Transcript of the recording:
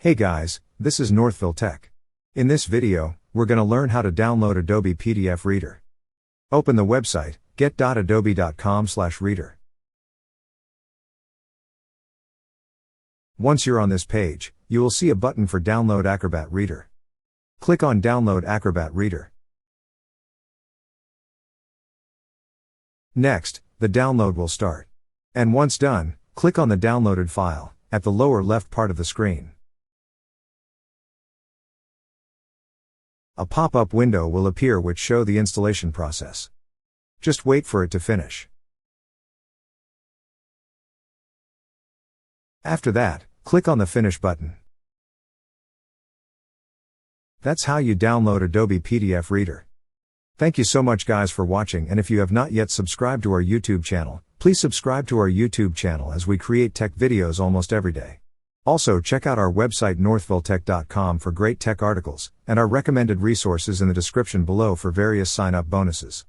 Hey guys, this is Northville Tech. In this video, we're going to learn how to download Adobe PDF Reader. Open the website, get.adobe.com/reader. Once you're on this page, you will see a button for Download Acrobat Reader. Click on Download Acrobat Reader. Next, the download will start. And once done, click on the downloaded file, at the lower left part of the screen. A pop-up window will appear which show the installation process. Just wait for it to finish. After that, click on the Finish button. That's how you download Adobe PDF Reader. Thank you so much guys for watching, and if you have not yet subscribed to our YouTube channel, please subscribe to our YouTube channel as we create tech videos almost every day. Also check out our website northvilletech.com for great tech articles, and our recommended resources in the description below for various sign-up bonuses.